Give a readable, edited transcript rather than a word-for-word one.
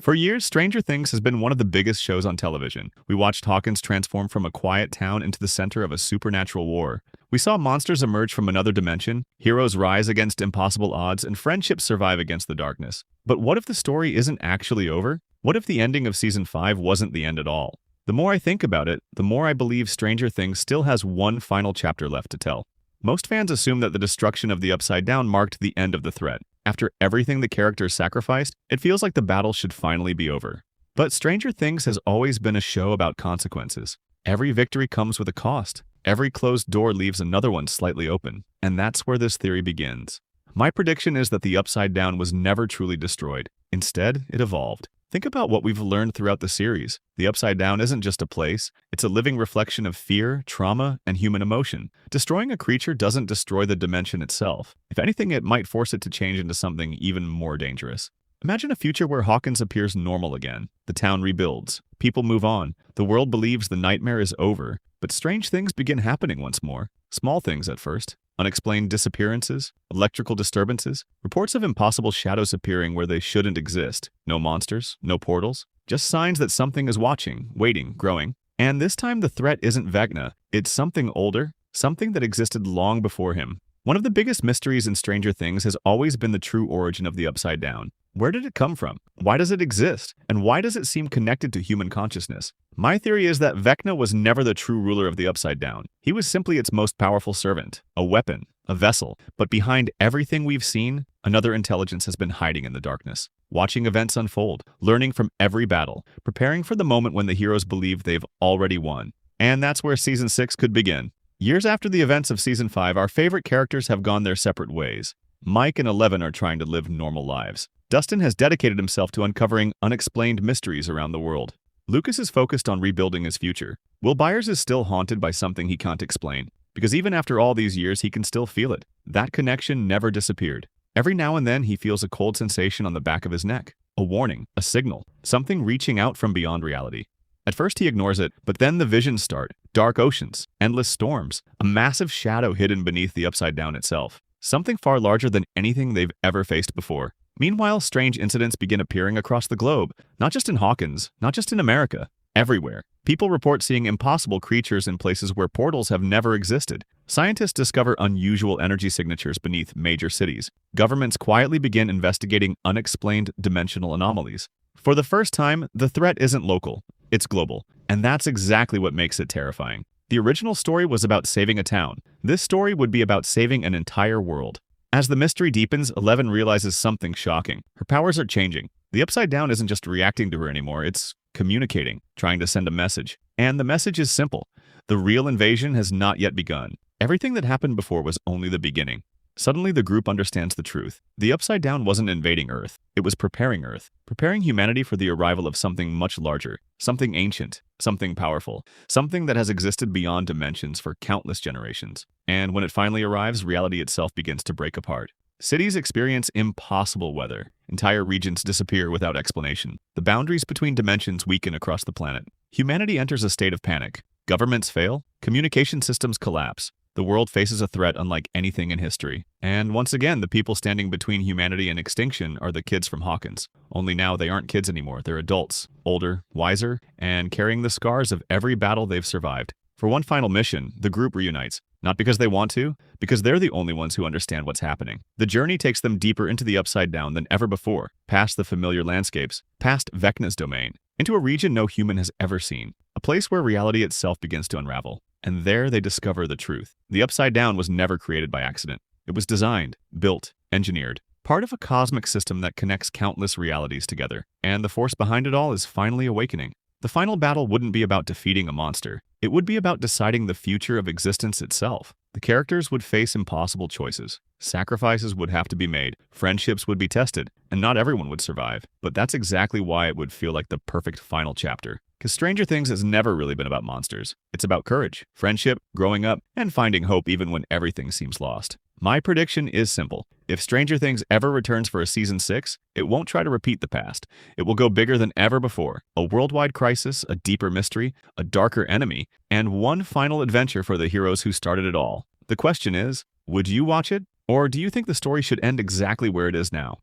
For years, Stranger Things has been one of the biggest shows on television. We watched Hawkins transform from a quiet town into the center of a supernatural war. We saw monsters emerge from another dimension, heroes rise against impossible odds, and friendships survive against the darkness. But what if the story isn't actually over? What if the ending of Season 5 wasn't the end at all? The more I think about it, the more I believe Stranger Things still has one final chapter left to tell. Most fans assume that the destruction of the Upside Down marked the end of the threat. After everything the characters sacrificed, it feels like the battle should finally be over. But Stranger Things has always been a show about consequences. Every victory comes with a cost. Every closed door leaves another one slightly open. And that's where this theory begins. My prediction is that the Upside Down was never truly destroyed. Instead, it evolved. Think about what we've learned throughout the series. The Upside Down isn't just a place, it's a living reflection of fear, trauma, and human emotion. Destroying a creature doesn't destroy the dimension itself. If anything, it might force it to change into something even more dangerous. Imagine a future where Hawkins appears normal again. The town rebuilds. People move on. The world believes the nightmare is over. But strange things begin happening once more. Small things at first. Unexplained disappearances, electrical disturbances, reports of impossible shadows appearing where they shouldn't exist. No monsters, no portals, just signs that something is watching, waiting, growing. And this time the threat isn't Vecna, it's something older, something that existed long before him. One of the biggest mysteries in Stranger Things has always been the true origin of the Upside Down. Where did it come from? Why does it exist? And why does it seem connected to human consciousness? My theory is that Vecna was never the true ruler of the Upside Down. He was simply its most powerful servant, a weapon, a vessel. But behind everything we've seen, another intelligence has been hiding in the darkness, watching events unfold, learning from every battle, preparing for the moment when the heroes believe they've already won. And that's where Season 6 could begin. Years after the events of Season 5, our favorite characters have gone their separate ways. Mike and Eleven are trying to live normal lives. Dustin has dedicated himself to uncovering unexplained mysteries around the world. Lucas is focused on rebuilding his future. Will Byers is still haunted by something he can't explain, because even after all these years, he can still feel it. That connection never disappeared. Every now and then, he feels a cold sensation on the back of his neck, a warning, a signal, something reaching out from beyond reality. At first, he ignores it, but then the visions start. Dark oceans, endless storms, a massive shadow hidden beneath the Upside Down itself. Something far larger than anything they've ever faced before. Meanwhile, strange incidents begin appearing across the globe, not just in Hawkins, not just in America, everywhere. People report seeing impossible creatures in places where portals have never existed. Scientists discover unusual energy signatures beneath major cities. Governments quietly begin investigating unexplained dimensional anomalies. For the first time, the threat isn't local, it's global. And that's exactly what makes it terrifying. The original story was about saving a town. This story would be about saving an entire world. As the mystery deepens, Eleven realizes something shocking. Her powers are changing. The Upside Down isn't just reacting to her anymore, it's communicating, trying to send a message. And the message is simple. The real invasion has not yet begun. Everything that happened before was only the beginning. Suddenly, the group understands the truth. The Upside Down wasn't invading Earth. It was preparing Earth, preparing humanity for the arrival of something much larger, something ancient, something powerful, something that has existed beyond dimensions for countless generations. And when it finally arrives, reality itself begins to break apart. Cities experience impossible weather. Entire regions disappear without explanation. The boundaries between dimensions weaken across the planet. Humanity enters a state of panic. Governments fail. Communication systems collapse. The world faces a threat unlike anything in history. And once again, the people standing between humanity and extinction are the kids from Hawkins. Only now they aren't kids anymore, they're adults, older, wiser, and carrying the scars of every battle they've survived. For one final mission, the group reunites. Not because they want to, because they're the only ones who understand what's happening. The journey takes them deeper into the Upside Down than ever before, past the familiar landscapes, past Vecna's domain, into a region no human has ever seen, a place where reality itself begins to unravel. And there they discover the truth. The Upside Down was never created by accident. It was designed, built, engineered, part of a cosmic system that connects countless realities together. And the force behind it all is finally awakening. The final battle wouldn't be about defeating a monster. It would be about deciding the future of existence itself. The characters would face impossible choices. Sacrifices would have to be made. Friendships would be tested, and not everyone would survive. But that's exactly why it would feel like the perfect final chapter. Because Stranger Things has never really been about monsters. It's about courage, friendship, growing up, and finding hope even when everything seems lost. My prediction is simple. If Stranger Things ever returns for a Season 6, it won't try to repeat the past. It will go bigger than ever before. A worldwide crisis, a deeper mystery, a darker enemy, and one final adventure for the heroes who started it all. The question is, would you watch it? Or do you think the story should end exactly where it is now?